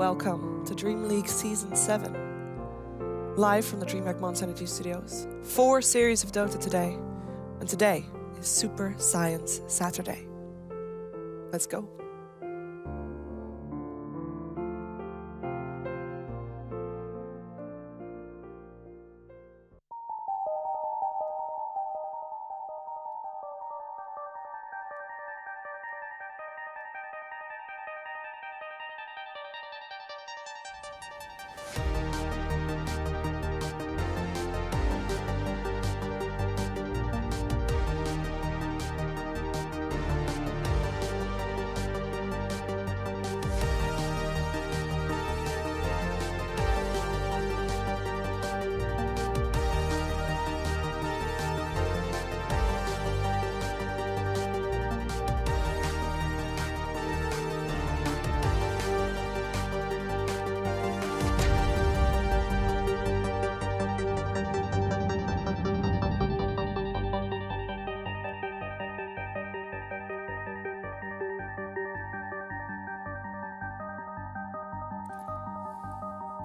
welcome to DreamLeague Season 7. Live from the DreamHack Monster Energy Studios. 4 series of Dota today. And today is Super Science Saturday. Let's go.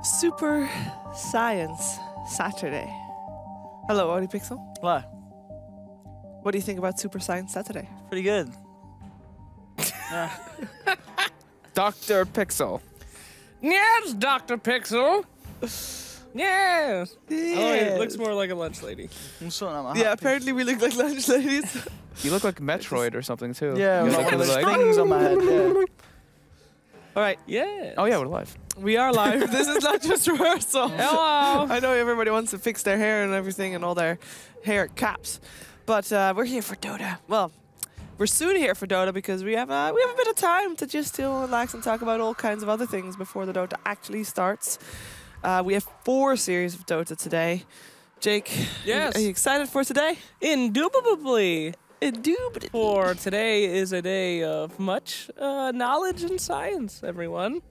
Super Science Saturday. Hello, OddyPixel. Hello. What do you think about Super Science Saturday? Pretty good. Dr. Pixel. Yes, Dr. Pixel. Yes. Yeah. Oh, it looks more like a lunch lady. I'm sorting out my Yeah, hat. apparently we look like lunch ladies. You look like Metroid or something too. Yeah, You with got one of like- those things on my head. Yeah. All right, Yeah. Oh yeah, we're live. we are live. This is not just rehearsal. Hello. I know everybody wants to fix their hair and everything and all their hair caps, but we're here for Dota. Well, we're soon here for Dota because we have a bit of time to just chill, relax, and talk about all kinds of other things before the Dota actually starts. We have 4 series of Dota today. Jake, Yes. are you excited for today? Indubitably. Indubitably. For today is a day of much knowledge and science, everyone.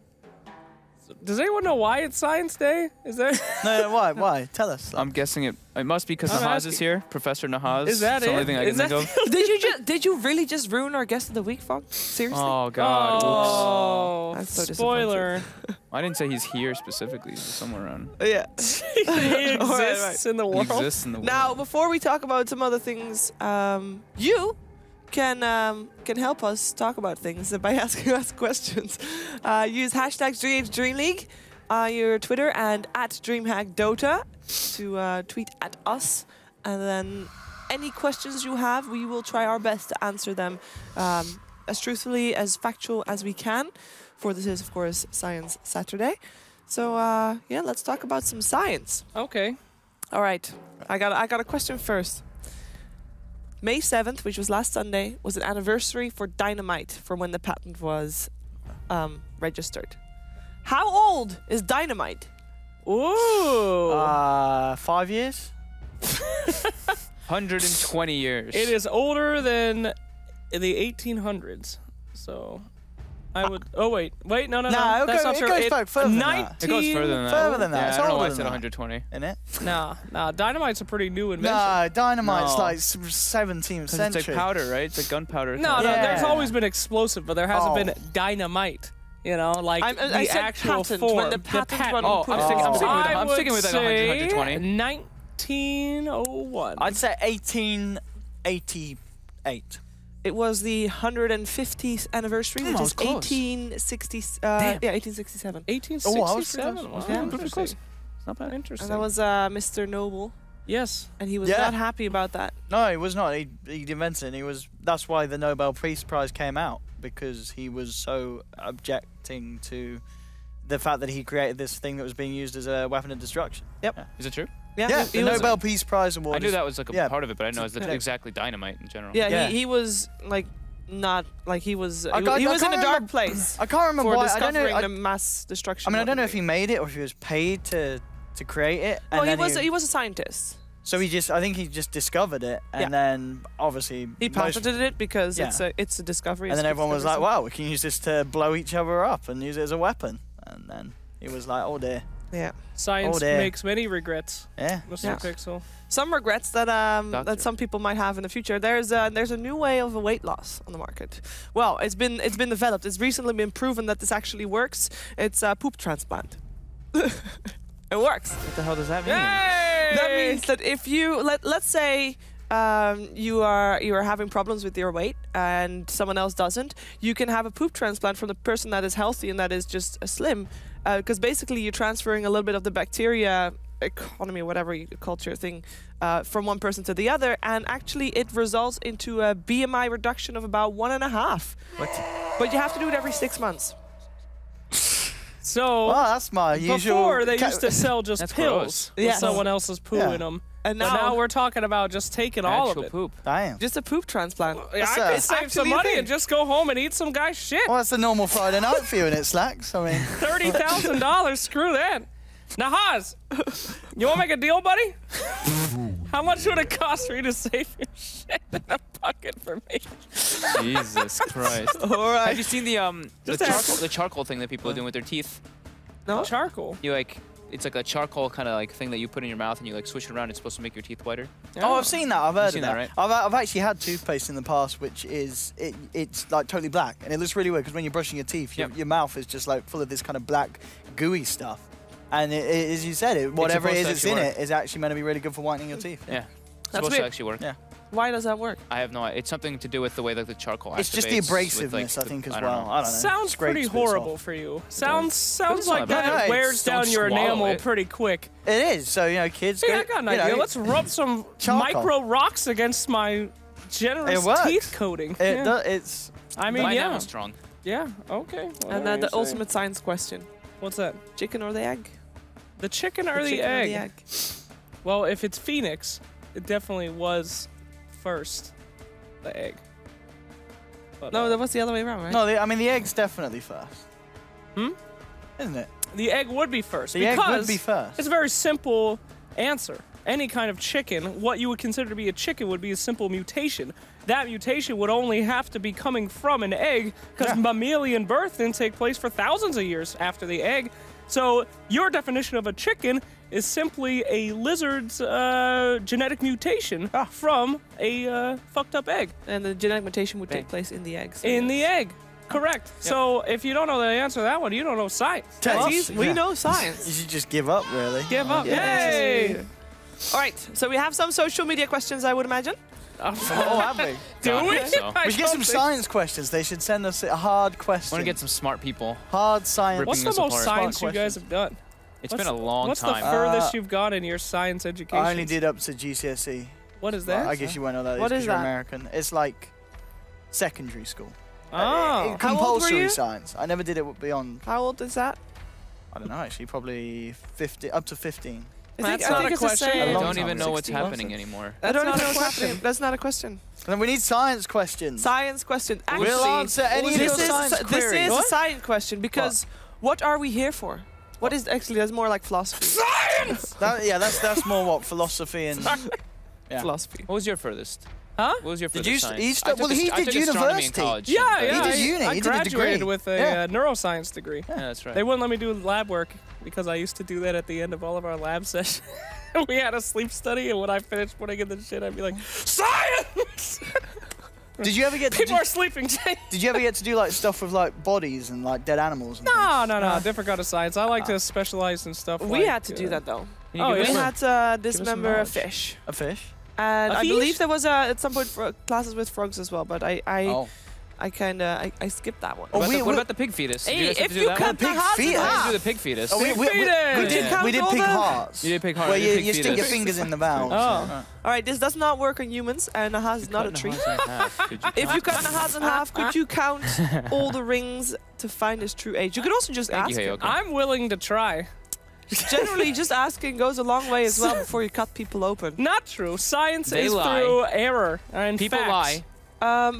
Does anyone know why it's Science Day? Is there? No, why? Why? Tell us. I'm guessing it must be because I'm Nahaz asking. is here. Professor Nahaz. Is that It's the only it? thing I Is can that think of. Did you really just ruin our guest of the week, Fog? Seriously? Oh god. Oh, That's so spoiler. Oops. I didn't say he's here specifically. He's somewhere around. Yeah. He exists in the He world. exists in the world. Now, before we talk about some other things, you can help us talk about things by asking us questions. Use hashtags DreamLeague on your Twitter and at DreamHackDota to tweet at us. And then any questions you have, we will try our best to answer them as truthfully, as factual as we can. For this is, of course, Science Saturday. So, yeah, let's talk about some science. Okay. All right, I got a question first. May 7th, which was last Sunday, was an anniversary for Dynamite from when the patent was registered. How old is Dynamite? Ooh. 5 years? 120 years. It is older than the 1800s. So I would. Oh wait, no. No, That's not it true. goes back further than that. It goes further than that. Further than that. Yeah, It's I don't know why I older said than 120. Innit? Nah. Dynamite's a pretty new invention. No, dynamite's No. like 17th Because century. it's like powder, right? It's like gunpowder. No, Yeah. there's always been explosive, but there hasn't Oh. been dynamite. You know, like I the said actual patent, form. when the patent one Oh, put I'm it sticking, on. I'm sticking with I 100, would 120. say 1901. I'd say 1888. It was the 150th anniversary, which I is was close. 1860. Damn. Yeah, 1867. 1867. Oh, I was Wow, Yeah, pretty close. It's not bad. Interesting. And that was Mr. Noble, Yes. and he was Yeah. not happy about that. No, he was not. He invented it. That's why the Nobel Peace Prize came out, because he was so objecting to the fact that he created this thing that was being used as a weapon of destruction. Is it true? Yeah, Yeah, he the was, Nobel Peace Prize award. I knew is- that was like a yeah. part of it, but I didn't know it's Yeah. exactly dynamite in general. yeah, Yeah. He was like not like he was. I He can't was in a dark remember- place I can't remember for why. I don't discovering know. the mass destruction. I mean, I don't know if weapon. he made it or if he was paid to create it. And Oh, he then was. He was a scientist. So I think he just discovered it, and Yeah. then obviously He patented it because Yeah. it's a discovery. and then it's everyone was like, discovery. "Wow, we can use this to blow each other up and use it as a weapon." And then he was like, "Oh dear." Yeah. Science Oh, dear. makes many regrets, Yeah. Mr. Yeah. Pixel. Some regrets that Doctor. that some people might have in the future. There's a new way of weight loss on the market. Well, it's been developed. It's recently been proven that this actually works. It's a poop transplant. It works. What the hell does that mean? Yay! That means that if you let's say you are having problems with your weight and someone else doesn't, you can have a poop transplant from the person that is healthy and that is just slim, because basically you're transferring a little bit of the bacteria economy, whatever culture thing, from one person to the other, and actually it results into a BMI reduction of about 1.5. What? But you have to do it every 6 months. So Well, that's my usual. before they used to sell just That's pills gross. with Yes. someone else's poo Yeah. in them. And But now now we're talking about just taking all of Actual it. poop. Damn. just a poop transplant. Yeah, That's, I could save actually some a money thing. and just go home and eat some guy's shit. Well, that's a normal Friday night for you, and it slacks. I mean, $30,000. Screw that. Nahaz, you want to make a deal, buddy? How much would it cost for you to save your shit in a bucket for me? Jesus Christ. All Have right. you seen the Just the charcoal thing that people are doing with their teeth? No. Charcoal. You like, it's like a charcoal kind of like thing that you put in your mouth and you like swish it around. It's supposed to make your teeth whiter. oh, I've seen that. I've heard seen of that, that. right? I've actually had toothpaste in the past, which is it's like totally black, and it looks really weird because when you're brushing your teeth, Yep. your mouth is just like full of this kind of black, gooey stuff. And as you said, whatever it is supposed to that's in actually it is actually meant to be really good for whitening your teeth. Yeah. It's That's supposed weird. to actually work. Yeah. Why does that work? I have no idea. It's something to do with the way like the charcoal It's just the activates with, abrasiveness, like, I think, as I don't well. know. I don't know. Sounds Scrapes pretty bits horrible off. for you. Sounds It's like not that bad. it wears Don't down your swallow enamel it. pretty quick. It is. So, kids Hey, go. I got an you know, idea. Let's rub some Charcoal. micro rocks against my generous It works. teeth coating. It Yeah. it's. I mean, My yeah. enamel's strong. Yeah, okay. And Whatever then you the say. ultimate science question: What's that? chicken or the egg? The chicken or the chicken egg? Or the egg? Well, if it's Phoenix, it definitely was first. The egg. But, No, that was the other way around, right? No, I mean the egg's definitely first. Hmm? Isn't it? the egg would be first. The egg because would be first. it's a very simple answer. Any kind of chicken, what you would consider to be a chicken would be a simple mutation. That mutation would only have to be coming from an egg because Yeah. mammalian birth didn't take place for thousands of years after the egg. So your definition of a chicken is simply a lizard's genetic mutation from a fucked up egg. And the genetic mutation would take place in the egg. so In yes. the egg. Correct. So if you don't know the answer to that one, you don't know science. Well, We yeah. know You science. should just give up, really. Give up. Yes. Yay! All right, so we have some social media questions, I would imagine. Oh, have we? Do God, we? so. I We should get don't some think- science questions. They should send us a hard question. I want to get some smart people. hard science. What's the us most apart. science you Smart guys have done? It's What's been a long What's time. the furthest you've gone in your science education? I only did up to GCSE. What is that? I guess you won't know that. What because is you're that? American. It's like secondary school. Oh. How old were Compulsory you? science. I never did it beyond. How old is that? I don't know. Actually, probably 50, up to 15. That's not a it's the question. same. I long don't time, even know what's 16 happening months. anymore. I don't That's even know not a what's happening. question. That's not a question. And then we need science questions. Science question. Actually, We'll answer any of this your is science this queries. is a What? science question because what are we here for? What is actually that's more like philosophy. That's more what philosophy and. Yeah. Philosophy. What was your furthest? Huh? What was your Did furthest you? science? He I stu- took well, ast- he I did took astronomy in university. college. Yeah, He yeah. did uni. I He did a graduated degree. with a Yeah. neuroscience degree. Yeah, that's right. They wouldn't let me do lab work because I used to do that at the end of all of our lab sessions. We had a sleep study, and when I finished putting in the shit, I'd be like, "Science!" Did you ever get? To People do, are sleeping. did you ever get to do like stuff with like bodies and like dead animals? And No, things? no, different kind of science. I like to specialize in stuff. We like, had to do that though. Can you Oh, give We us yeah. some- had to Give us some dismember a knowledge. fish, A fish? and A I fish? believe there was at some point classes with frogs as well. But I Oh. I skipped that one. Oh, What about, we- what we- about the pig fetus? Did Hey, you guys have if to do you that cut one? the Pig hearts in fetus. I half, did do the pig fetus. Oh, we Fetus! did count we did all pig the- hearts. You did pig heart. Where you did you pig stick your fetus. fingers in the valves. Oh. all right, this does not work on humans, and Nahaz is not a tree. If you cut Nahaz in half, could you count all the rings to find his true age? You could also just Thank ask you, him. Heyoka. I'm willing to try. Generally, just asking goes a long way as well before you cut people open. Not true. Science They is lie. through error and People facts. lie.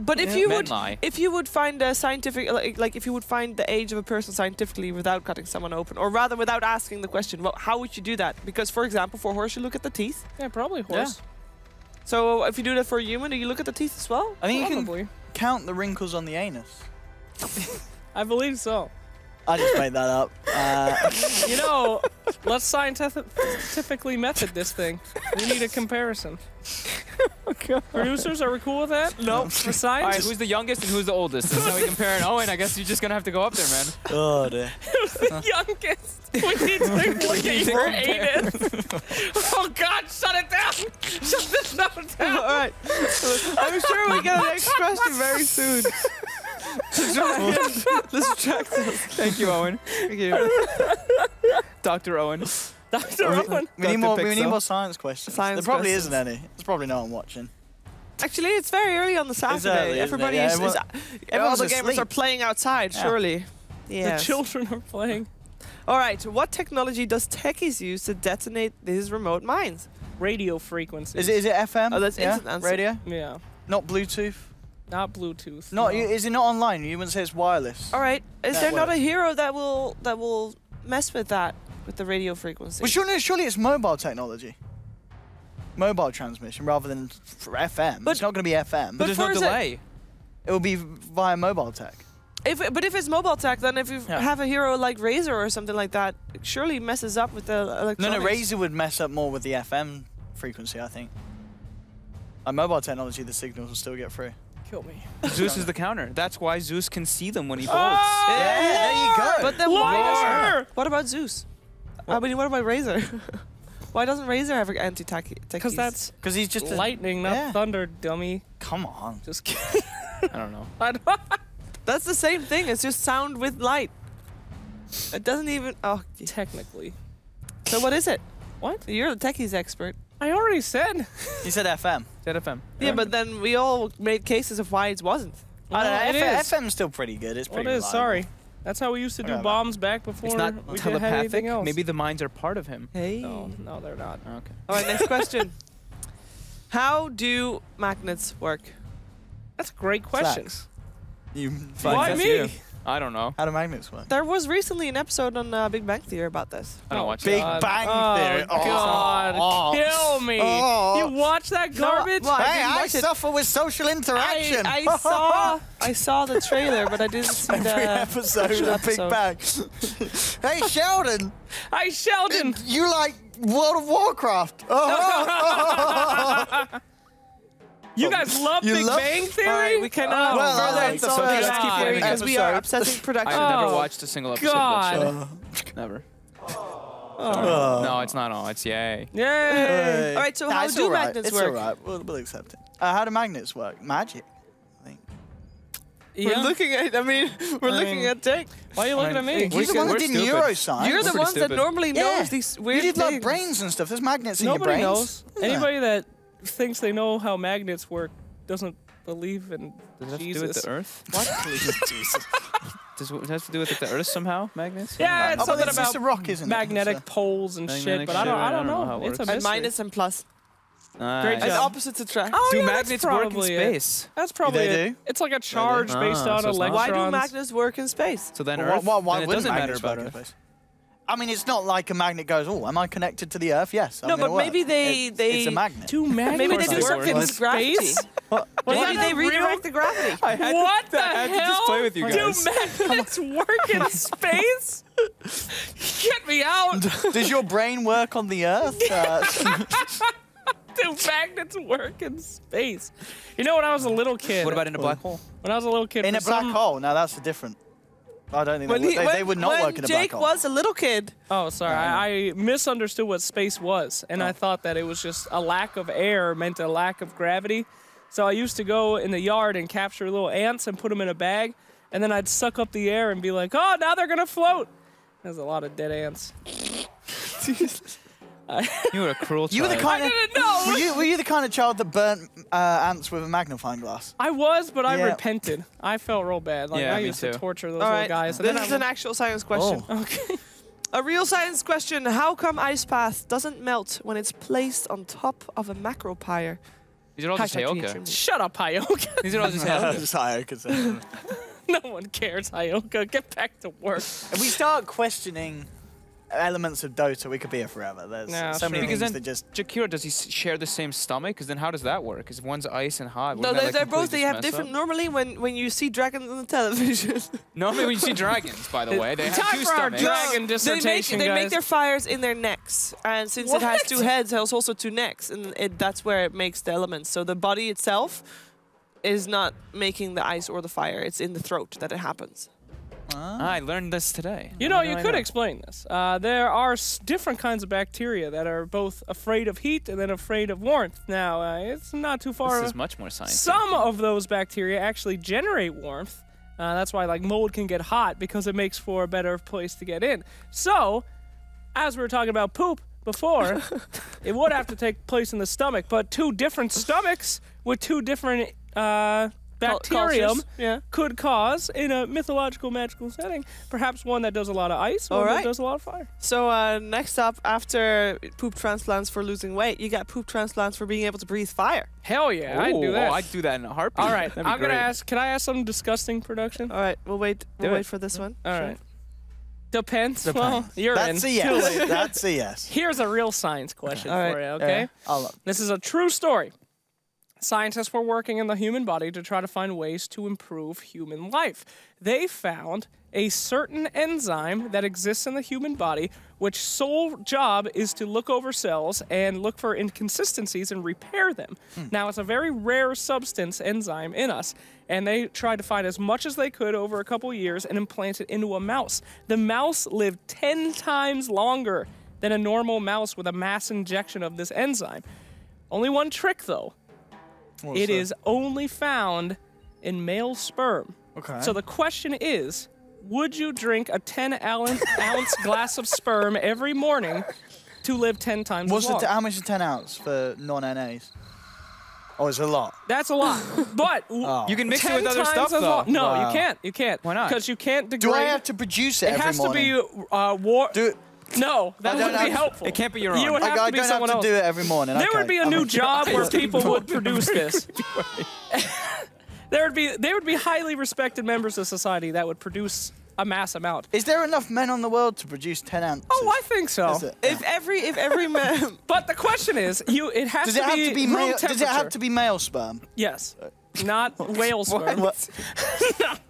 But if Yeah. you Men would, lie. if you would find a scientific, like if you would find the age of a person scientifically without cutting someone open, or rather without asking the question, well, how would you do that? Because, for example, for a horse, you look at the teeth. Yeah, probably horse. So if you do that for a human, do you look at the teeth as well? I think you can Probably. count the wrinkles on the anus. I believe so. I just made that up. You know, let's scientifically method this thing. We need a comparison. Producers, are we cool with that? Nope. For All science? right, who's the youngest and who's the oldest? That's how we compare. And Owen, I guess you're just gonna have to go up there, man. Oh dear. Who's the youngest? We need to look at your anus. Oh God, shut it down! Shut this down. All right. I'm sure we get the next question very soon. Let's track this. Thank you, Owen. Thank you. Dr. Owen. Dr. Owen. We need Pixel. more science questions. Science there probably questions. isn't any. There's probably no one watching. Actually, it's very early on the Saturday. early, isn't it? Everybody Yeah, is, everyone- all everyone's the gamers asleep. are playing outside, Yeah. surely. Yes. The children are playing. All right. What technology does techies use to detonate these remote mines? Radio frequencies. Is it FM? Oh, that's yeah? instant answer. Radio? Yeah. Not Bluetooth? Not Bluetooth. Not. no. Is it not online? You wouldn't say it's wireless. All right. Is That there not a works. hero that will mess with that, with the radio frequency? Well, surely it's mobile technology. Mobile transmission rather than for FM. But- it's not going to be FM. but There's for no is it- delay. It will be via mobile tech. But if it's mobile tech, then if you Yeah. have a hero like Razor or something like that, it surely messes up with the electronics. No, Razer would mess up more with the FM frequency, I think. Mobile technology, the signals will still get through. Kill me. Zeus is the counter. That's why Zeus can see them when he bolts. Yeah, there you go. But then why Lore! doesn't... What about Zeus? I mean, what about Razor? Why doesn't Razor have anti-tech? Because that's Because he's just lightning, not yeah. thunder, dummy. Come on. Just kidding. I don't know. That's the same thing. It's just sound with light. It doesn't even... Oh. Technically. So what is it? What? You're the techies expert. I already said. He said FM. ZFM. Yeah, but then we all made cases of why it wasn't. I don't know. It is. FM's still pretty good. It's Well, pretty it is, reliable. sorry. That's how we used to do Whatever. bombs back before It's not we had anything telepathic. else. Maybe the minds are part of him. Hey. No, they're not. Okay. All right, next question. How do magnets work? That's a great question. Facts. You Why That's me? you. I don't know. How do magnets work? There was recently an episode on Big Bang Theory about this. I don't Oh, watch Big that. Bang Oh, Theory. God. Oh. Kill me. Oh. You watch that garbage? well, Hey, didn't I watch it. suffer with social interaction. I saw the trailer, but I didn't see Every the episode actual of Big episode. Bang. Hey, Sheldon. Hi, Sheldon. You like World of Warcraft? You guys love You Big love- Bang Theory? All right, we cannot Oh, Well, further I insult like Big the Bang first Theory because we are episode. upsetting production. I've never Oh, watched a single episode God. of that show. Never. No, it's not all. It's yay. Yay. All right, so Nah, how it's do all right. magnets it's work? all right. We'll accept it. How do magnets work? Magic, I think. We're looking at. I mean, we're looking mean, at Dick. Why are you looking at me? You're the one we're that did stupid. neuroscience. You're the pretty ones that stupid. normally Yeah. knows these weird You did things. like brains and stuff. There's magnets in your Nobody brains. knows. isn't there? Anybody that thinks they know how magnets work doesn't believe in Does it have to do Jesus. with the Earth? What? Jesus. Does it have to do with the Earth somehow? Magnets? Yeah, it's Oh, but something it's about just a rock, isn't it? magnetic So- poles and shit, Magnetic but I shit, don't know. how it It's a works. And mystery. minus and plus. Nice. Great And job. opposites attract. Oh, Do yeah, that's magnets work in probably it. space? That's probably They it. do. It's like a charge Ah, based on so it's not- Why electrons. do magnets work in space? So then Well, Earth? why then it wouldn't doesn't matter magnets about work in Earth. space? I mean, it's not like a magnet goes, oh, am I connected to the Earth? Yes. I'm No, gonna but work. maybe they- It's a magnet. Do magnets Maybe they course do they work in work. gravity. space? Maybe that they a redirect real- the gravity. What the I had to hell? just play with you guys. Do magnets work in space? Get me out. Does your brain work on the Earth? Do magnets work in space? You know, when I was a little kid. What about in a black hole? When I was a little kid? in for a black some- hole? Now that's a different. I don't think When they would not work in a black Jake hole. was a little kid. Oh, sorry. I misunderstood what space was, and I thought that it was just a lack of air meant a lack of gravity. So I used to go in the yard and capture little ants and put them in a bag, and then I'd suck up the air and be like, oh, now they're going to float. There's a lot of dead ants. You were a cruel child. You were the kind I of. didn't know. Were you the kind of child that burnt ants with a magnifying glass? I was, but I Yeah. repented. I felt real bad. Like, Yeah, I me used too. to torture those All little right, guys. And this then is I an actual science question. Okay. A real science question. How come ice path doesn't melt when it's placed on top of a macropyre? These are all just Hashtag Hayoka. DreamLeague. Shut up, Hyoka. These are all just Hayoka. No one cares, Hyoka. Get back to work. If we start questioning elements of Dota, we could be here forever. There's Yeah, so many Because things then that just. Jakiro, does he share the same stomach? Because then how does that work? Because one's ice and hot. No, wouldn't that, they're like, both. They completely have just mess different. up? Normally, when you see dragons on the television, Normally when you see dragons, by the way, they have Time two for our stomachs. dragon dissertation, they make guys. their fires in their necks, and since it has What? 2 heads, it has also 2 necks, and that's where it makes the elements. So the body itself is not making the ice or the fire; it's in the throat that it happens. I learned this today. You know, How you did I could know? explain this. There are different kinds of bacteria that are both afraid of heat and then afraid of warmth. Now, it's not too far. This is much more scientific. Some of those bacteria actually generate warmth. That's why, like, mold can get hot because it makes for a better place to get in. So, as we were talking about poop before, it would have to take place in the stomach, but 2 different stomachs with 2 different bacterium Cultures, yeah. could cause, in a mythological, magical setting, perhaps one that does a lot of ice, one that Alright. does a lot of fire. So next up, after poop transplants for losing weight, you got poop transplants for being able to breathe fire. Hell yeah, I'd do Ooh, that. Oh, I'd do that in a heartbeat. All right, That'd be I'm gonna great. ask. Can I ask something disgusting, production? All right, we'll wait. We'll Do wait it. for this one. All right. Depends. Well, you're That's in. a Too yes. late. That's a yes. Here's a real science question All right. for you, okay? This is a true story. Scientists were working in the human body to try to find ways to improve human life. They found a certain enzyme that exists in the human body, which sole job is to look over cells and look for inconsistencies and repair them. Now, it's a very rare substance enzyme in us, and they tried to find as much as they could over a couple years and implant it into a mouse. The mouse lived 10 times longer than a normal mouse with a mass injection of this enzyme. Only one trick, though. It is only found in male sperm. Okay. So the question is, would you drink a 10-ounce glass of sperm every morning to live 10 times as long? How much is 10 ounce for non-NAs? Oh, it's a lot. That's a lot. But You can mix it 10 with other times stuff, as though. long. No, Wow. you can't. You can't. Why not? Because you can't degrade. Do I have to produce it It every has morning? to be Do it. No, that I don't wouldn't be have- helpful. It can't be your own. You would I have to be don't have someone to else. do it every morning. There would Okay. be a new job where people would produce this. There would be highly respected members of society that would produce a mass amount. Is there enough men on the world to produce 10 ounces? Oh, I think so. Is it? If every man, But the question is, it has Does to it have be to be room male? temperature. Does it have to be male sperm? Yes, not whale sperm. What?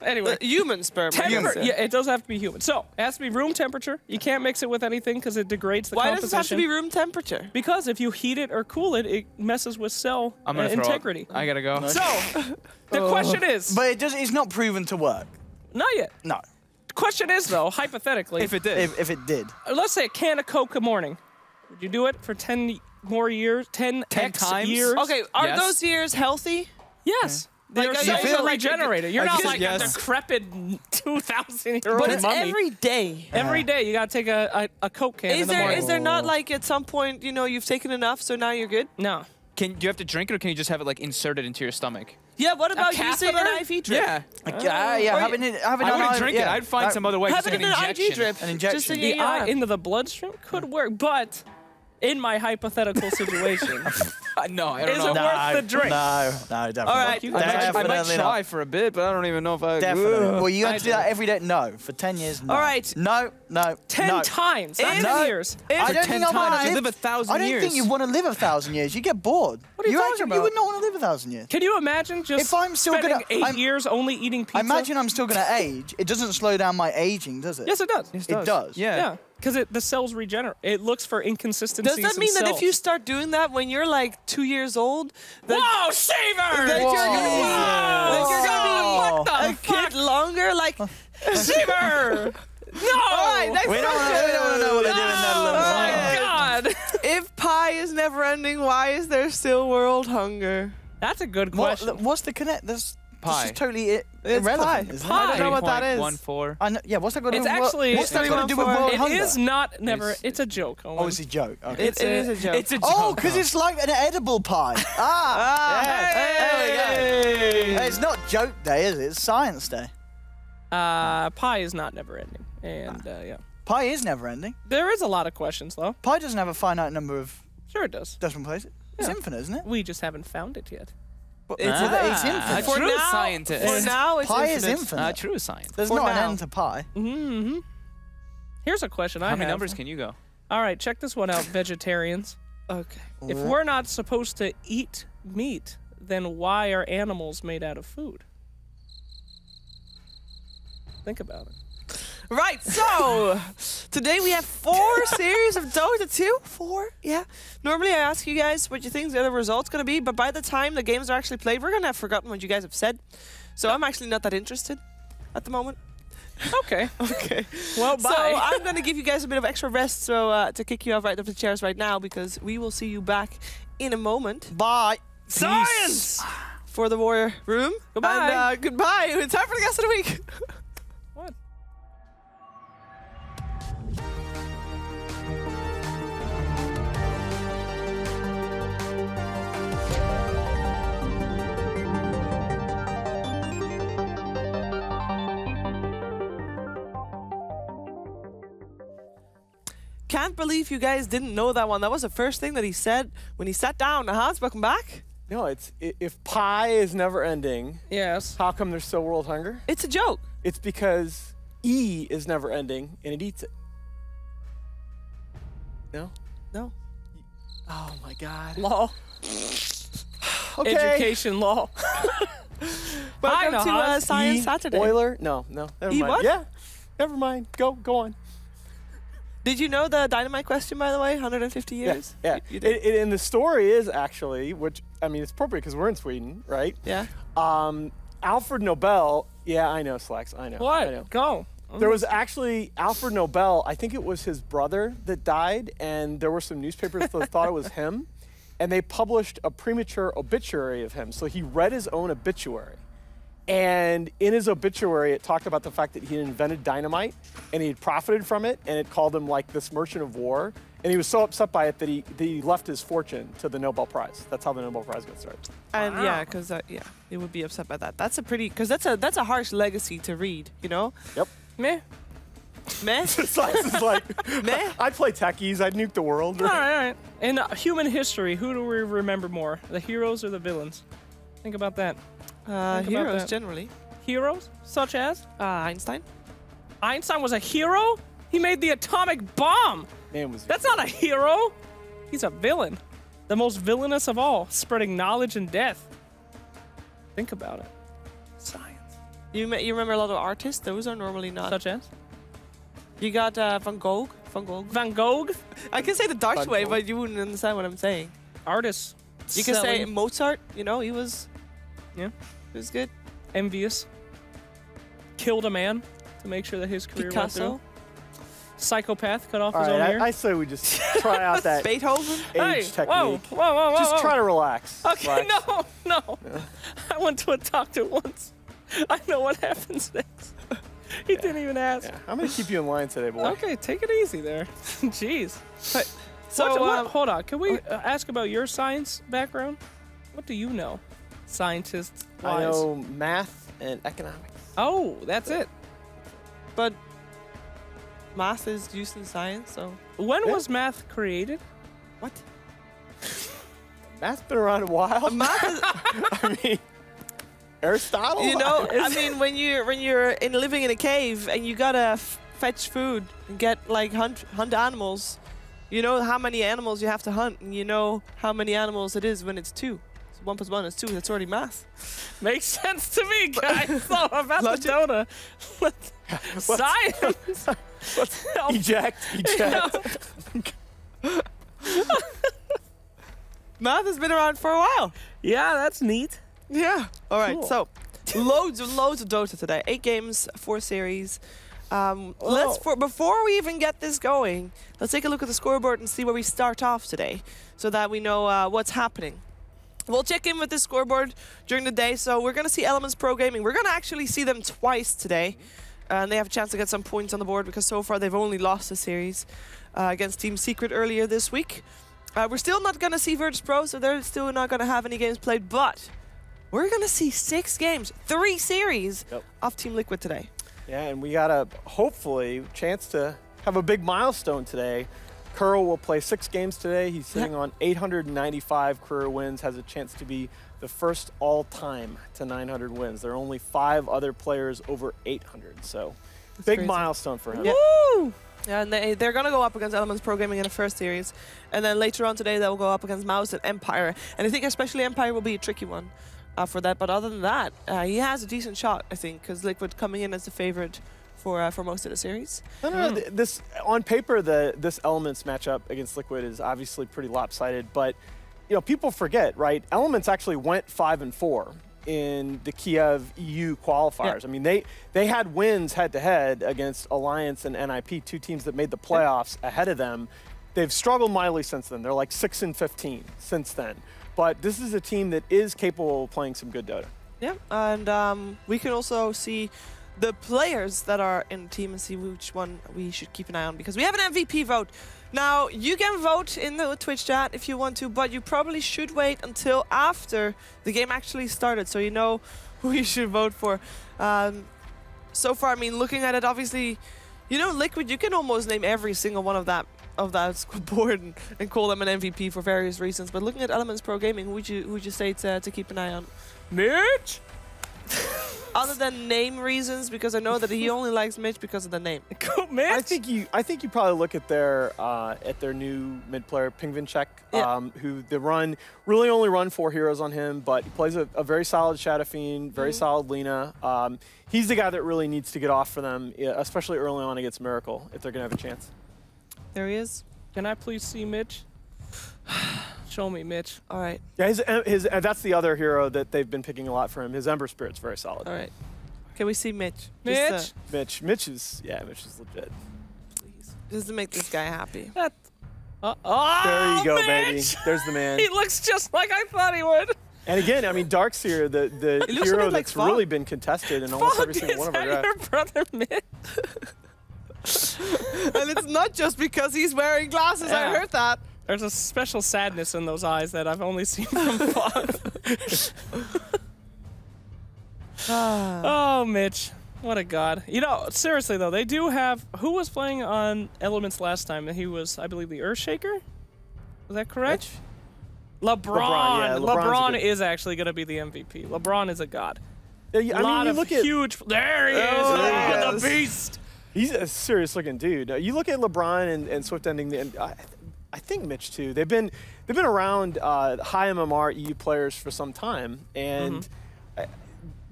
Anyway, human sperm. I guess, yeah, it does have to be human. So it has to be room temperature. You can't mix it with anything because it degrades the Why composition. does it have to be room temperature? Because if you heat it or cool it, it messes with cell I'm gonna throw up. integrity. I gotta go. So the question is, But it's not proven to work. not yet. No. The question is though, hypothetically, If it did. If it did. let's say a can of Coke a morning, would you do it for 10 more years? 10 times? years? Okay, are Yes. those years healthy? Yes. They're Like, cells feel are like- regenerated. You're I not guess like a yes. decrepit 2,000-year-old But it's mummy. every day. Every day you gotta take a Coke can in Is the morning. there not like at some point you've taken enough, so now you're good? No. Do you have to drink it, or can you just have it like inserted into your stomach? Yeah. What about using an catheter? IV drip? Yeah. Yeah, Or having it. I wouldn't drink it. I'd find some other way. Have Just it like in an an injection. IV drip. An injection. Just in The your eye arm. into the bloodstream could work, but in my hypothetical situation, No, I don't is know. it worth the drink? No, definitely. All right. You I might Definitely try not. for a bit, but I don't even know if I. Definitely. Ugh. Well, you have I to do that every day. No, for 10 years. No. All right. No. 10 no. times, not If- 10 years. I For don't 10 think I want times, to you live live 1,000 I don't years. think you want to live 1,000 years. You get bored. What are you talking You about? would not want to live 1,000 years. Can you imagine just If I'm still spending gonna- 8 years only eating pizza? I imagine I'm still going to age. It doesn't slow down my aging, does it? Yes, it does. It does. Yeah. Yeah, because the cells regenerate. It looks for inconsistencies. Does that mean in that if cells. you start doing that when you're like 2 years old, that Whoa, Shaver! that you're gonna be, that you're gonna Whoa. What be the a kid longer? Like, Shaver! No! all right, next We don't question. want to know what they do in that Oh little my time. God! If pie is never ending, why is there still world hunger? That's a good question. What's the connect? This Pie. is totally It's irrelevant. pie. Isn't Pie. I It? don't know what that is. 3.14. I know, yeah, what's that got to do It's with actually- what's that got to do with It world It hunger? is not never. It's- It's a joke. Owen. Oh, it's a joke. Okay. It is a joke. It's a joke. Oh, because it's like an edible pie. Hey! It's not joke day, is it? It's science day. Pie is not never ending, and yeah, Pie is never ending. there is a lot of questions though. Pie doesn't have a finite number of Sure, it does. decimal places. It's Yeah. infinite, isn't it? We just haven't found it yet. It's It's A infinite. For true now- scientist. For now, it's Pie is infinite. infinite. A true scientist. There's for not now. an end to pie. Mm-hmm. Here's a question I have. How many numbers can you go? All right, check this one out, vegetarians. Okay. If we're not supposed to eat meat, then why are animals made out of food? Think about it. Right, so today we have 4 series of Dota 2. 4, yeah. Normally I ask you guys what you think the result's going to be, but by the time the games are actually played, we're going to have forgotten what you guys have said. So I'm actually not that interested at the moment. Okay. Okay. Well, bye. So I'm going to give you guys a bit of extra rest so to kick you off right off the chairs right now, because we will see you back in a moment. Bye. Science! For the Warrior Room. Goodbye. And goodbye. It's time for the guest of the week. What? Can't believe you guys didn't know that one. That was the first thing that he said when he sat down. Hans, welcome back. No, if pie is never ending, Yes. how come there's still world hunger? It's a joke. It's because E is never ending and it eats it. No? No. Oh my God. Law. Okay. Education law. Welcome to Hans. Science E, Saturday. Euler? No. Never E mind. what? Yeah. Never mind. Go on. Did you know the dynamite question, by the way? 150 years? Yeah. You did? And the story is actually, which, I mean, it's appropriate because we're in Sweden, right? Yeah. Alfred Nobel, yeah, I know, Slacks, I know. I know. What? Go. There was actually Alfred Nobel, I think it was his brother that died, and there were some newspapers that thought it was him, and they published a premature obituary of him. So he read his own obituary. And in his obituary, it talked about the fact that he had invented dynamite, and he had profited from it, and it called him like this merchant of war. And he was so upset by it that he left his fortune to the Nobel Prize. That's how the Nobel Prize got started. And Wow. yeah, because he would be upset by that. That's a pretty, because that's a harsh legacy to read, you know? Yep. Meh. Meh? Slacks is like, Meh? I'd play techies, I'd nuke the world. All right, all right. In human history, who do we remember more, the heroes or the villains? Think about that. Think about Heroes, that. generally. Heroes, such as Einstein. Einstein was a hero. He made the atomic bomb. Man was That's not a hero. He's a villain. The most villainous of all, spreading knowledge and death. Think about it. Science. You remember a lot of artists? Those are normally not. Such as? You got Van Gogh. Van Gogh. I can say the Dutch Van way, Gogh. but you wouldn't understand what I'm saying. Artists. You can say Selling. Mozart. You know, he was Yeah. good. Envious. Killed a man to make sure that his career went Picasso. through. Psychopath, cut off All his own right, ear. I say we just try out that Beethoven. Hey, age technique. whoa. Just try to relax. Okay, Slacks. no. I went to a doctor once. I know what happens next. He didn't even ask. Yeah, I'm gonna keep you in line today, boy. Okay, take it easy there. Jeez. So Hold on. Can we ask about your science background? What do you know, scientist I wise? know math and economics. Oh, that's it. but math is used in science, so When Yeah. was math created? what? Math's been around a while. Math is, I mean, Aristotle. you know, I mean, when you're living in a cave and you gotta fetch food and get like hunt animals, you know how many animals you have to hunt, and you know how many animals it is when it's 2. So 1 + 1 is 2. That's already math. Makes sense to me, guys. So about the Logic. Dota. Science. Eject. Math has been around for a while. Yeah, that's neat. Yeah. All right. Cool. So, loads of Dota today. 8 games, 4 series. Before we even get this going, let's take a look at the scoreboard and see where we start off today, so that we know what's happening. We'll check in with the scoreboard during the day. So we're going to see Elements Pro Gaming. We're going to actually see them twice today. And they have a chance to get some points on the board because so far they've only lost a series against Team Secret earlier this week. We're still not going to see Virtus Pro, so they're still not going to have any games played. But we're going to see 6 games, 3 series of Team Liquid today. Yeah, and we got a, hopefully, chance to have a big milestone today. Curl will play 6 games today. He's sitting on 895 career wins, has a chance to be the first all-time to 900 wins. There are only 5 other players over 800, so big crazy. milestone for him. Yeah. Woo! Yeah, and they're going to go up against Elements Pro Gaming in the first series. And then later on today, they'll go up against Mouse and Empire. And I think especially Empire will be a tricky one for that. But other than that, he has a decent shot, I think, because Liquid coming in as the favorite for most of the series. No. This, on paper, this Elements matchup against Liquid is obviously pretty lopsided. But, you know, people forget, right? Elements actually went 5-4 in the Kiev EU qualifiers. I mean, they had wins head-to-head against Alliance and NIP, two teams that made the playoffs ahead of them. They've struggled mightily since then. They're like 6-15 since then. But this is a team that is capable of playing some good Dota. Yeah, and we can also see the players that are in the team and see which one we should keep an eye on, because we have an MVP vote. Now, you can vote in the Twitch chat if you want to, but you probably should wait until after the game actually started, so you know who you should vote for. So far, I mean, looking at it, obviously, you know, Liquid, you can almost name every single one of that board and call them an MVP for various reasons. But looking at Elements Pro Gaming, who would you say to keep an eye on? Mitch? Other than name reasons, because I know that he only likes Mitch because of the name. Go, Mitch! I think you probably look at their new mid player Pingvinchek, who they really only run 4 heroes on him, but he plays a very solid Shadow Fiend, very solid Lina. He's the guy that really needs to get off for them, especially early on against Miracle, if they're gonna have a chance. There he is. Can I please see Mitch? Show me, Mitch. All right. Yeah, that's the other hero that they've been picking a lot for him. His Ember Spirit's very solid. All right. Can we see Mitch? Mitch? Mitch is legit. Please. Just to make this guy happy. Oh, There you go, Mitch! baby. There's the man. He looks just like I thought he would. And again, I mean, Darkseer, the looks a hero bit like that's really been contested in almost every single one of our drafts. Your brother, Mitch? And it's not just because he's wearing glasses. Yeah. I heard that. There's a special sadness in those eyes that I've only seen from Fox. Oh, Mitch. What a god. You know, seriously, though, they do have... Who was playing on Elements last time? He was, I believe, the Earthshaker? Was that correct? LeBron. Yeah, LeBron is actually going to be the MVP. LeBron is a god. Yeah, A lot of huge... There he is! there he The is. beast! He's a serious-looking dude. You look at LeBron and Swift ending, and I think Mitch too. They've been around high MMR EU players for some time, and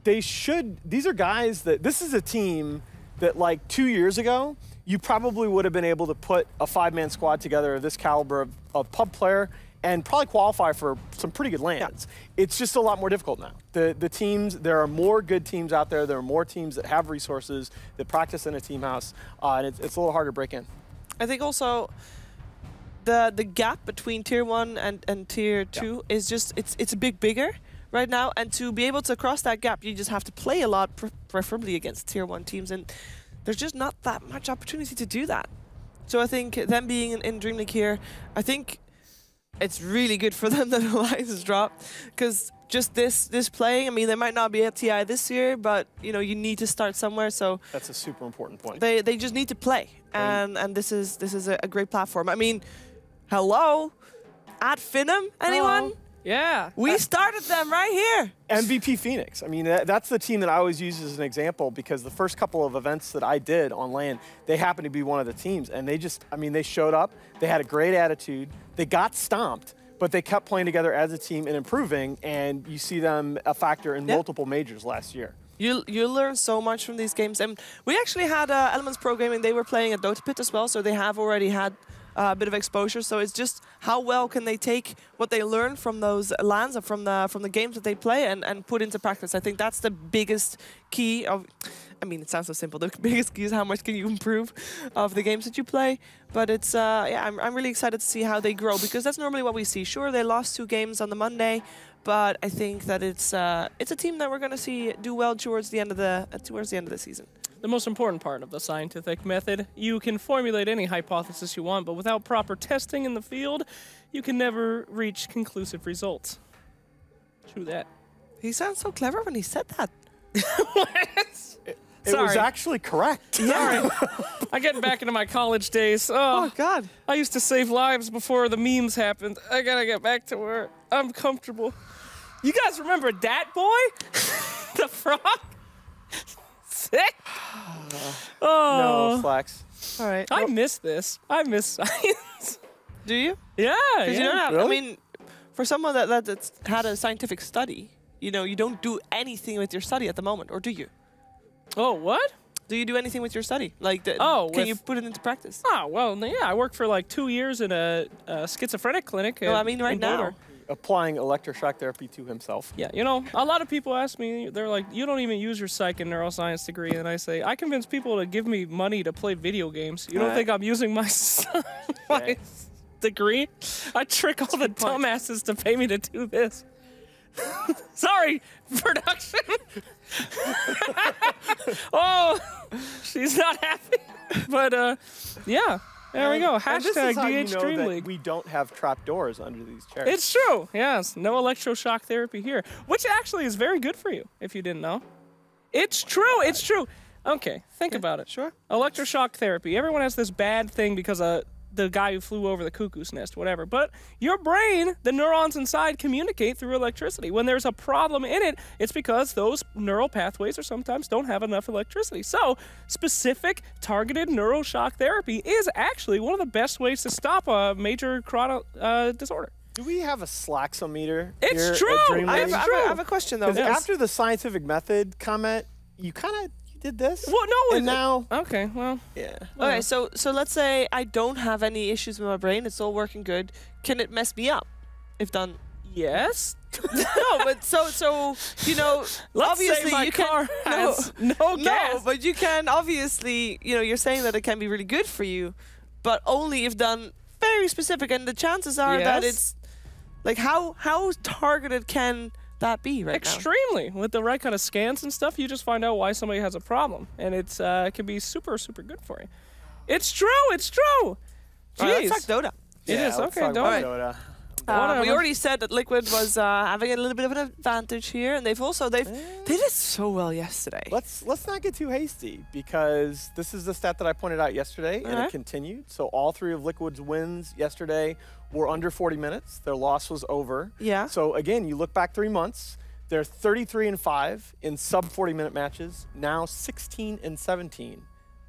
they should. These are guys that this is a team that like 2 years ago you probably would have been able to put a 5-man squad together of this caliber of pub player and probably qualify for some pretty good lands. Yeah. It's just a lot more difficult now. The teams, there are more good teams out there. There are more teams that have resources that practice in a team house, and it's a little harder to break in. I think also the gap between tier 1 and tier 2 is just it's a bit bigger right now, and to be able to cross that gap you just have to play a lot, preferably against tier 1 teams, and there's just not that much opportunity to do that. So I think them being in DreamLeague here, I think it's really good for them that Alliance has dropped, because just this playing, I mean, they might not be at TI this year, but you know, you need to start somewhere. So that's a super important point. They just need to play, and this is a great platform. I mean, hello, at Finham, anyone? Oh, yeah. We started them right here. MVP Phoenix. I mean, that's the team that I always use as an example, because the first couple of events that I did on LAN, they happened to be one of the teams, and they just, I mean, they showed up, they had a great attitude, they got stomped, but they kept playing together as a team and improving, and you see them a factor in multiple majors last year. You learn so much from these games, and we actually had Elements Pro Gaming. They were playing at Dota Pit as well, so they have already had a bit of exposure. So it's just how well can they take what they learn from those LANs and from the games that they play and put into practice. I think that's the biggest key of. I mean, it sounds so simple. The biggest key is how much can you improve of the games that you play. But it's yeah, I'm really excited to see how they grow, because that's normally what we see. Sure, they lost 2 games on the Monday, but I think that it's a team that we're going to see do well towards the end of the season. The most important part of the scientific method: you can formulate any hypothesis you want, but without proper testing in the field, you can never reach conclusive results. True that. He sounds so clever when he said that. It was actually correct. Sorry. I'm getting back into my college days. Oh, God. I used to save lives before the memes happened. I gotta get back to where I'm comfortable. You guys remember Dat Boy? The frog? Sick? No, Flex. All right. I miss this. I miss science. Do you? Yeah, Because you don't have. I Really? mean, for someone that's had a scientific study, you know, you don't do anything with your study at the moment, or do you? Oh, what? Do you do anything with your study? Like, Oh, can with- you put it into practice? Oh, well, yeah, I worked for like 2 years in a schizophrenic clinic. No, I mean right in now. Boulder. Applying electroshock therapy to himself. Yeah, you know, a lot of people ask me, they're like, you don't even use your psych and neuroscience degree. And I say, I convince people to give me money to play video games. You don't Alright. think I'm using my, my degree? I trick all the dumbasses to pay me to do this. Sorry, production. Oh, she's not happy. But, yeah, there we go. And this Hashtag is how you DH know Dream that League. we don't have trap doors under these chairs. It's true, yes. No electroshock therapy here, which actually is very good for you, if you didn't know. It's true, it's true. Okay, think about it. Sure. Electroshock therapy. Everyone has this bad thing because of the guy who flew over the cuckoo's nest, whatever. But your brain, the neurons inside, communicate through electricity. When there's a problem in it, it's because those neural pathways or sometimes don't have enough electricity. So specific targeted neuroshock therapy is actually one of the best ways to stop a major chronic disorder. Do we have a Slaxometer It's here true! at Dream I League? have a question though. Because Yes. after the scientific method comment, you kind of did this. Well, no, and now, okay, well, yeah. Okay, so let's say I don't have any issues with my brain. It's all working good. Can it mess me up if done? yes. No, but so you know, Let's obviously say my you car can has no gas. No, but you can obviously, you know, you're saying that it can be really good for you, but only if done very specific. And the chances are that Yes. it's like how targeted can that be right now? Extremely. With the right kind of scans and stuff, you just find out why somebody has a problem, and it's it can be super, super good for you. It's true. It's true. All right, Jeez. let's talk Dota. It Yeah, is let's okay. talk about Don't. Dota. We Whatever. already said that Liquid was having a little bit of an advantage here, and they did so well yesterday. Let's not get too hasty, because this is the stat that I pointed out yesterday, and Alright. it continued. So all three of Liquid's wins yesterday were under 40 minutes. Their loss was over. Yeah. So again, you look back 3 months, they're 33-5 in sub 40-minute matches. Now 16-17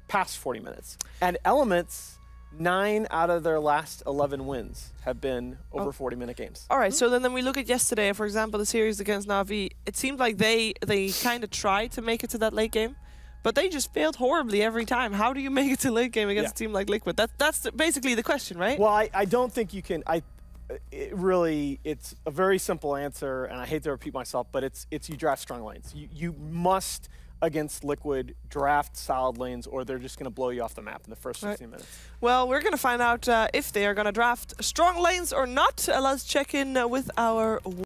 past 40 minutes. And Elements, 9 out of their last 11 wins have been over 40-minute games. All right, so then we look at yesterday, for example, the series against Na'Vi. It seemed like they kind of tried to make it to that late game, but they just failed horribly every time. How do you make it to late game against a team like Liquid? That's basically the question, right? Well, I don't think you can. It's a very simple answer, and I hate to repeat myself, but it's you draft strong lanes. You must, against Liquid, draft solid lanes, or they're just going to blow you off the map in the first 15 minutes. Well, we're going to find out if they are going to draft strong lanes or not. Let's check in with our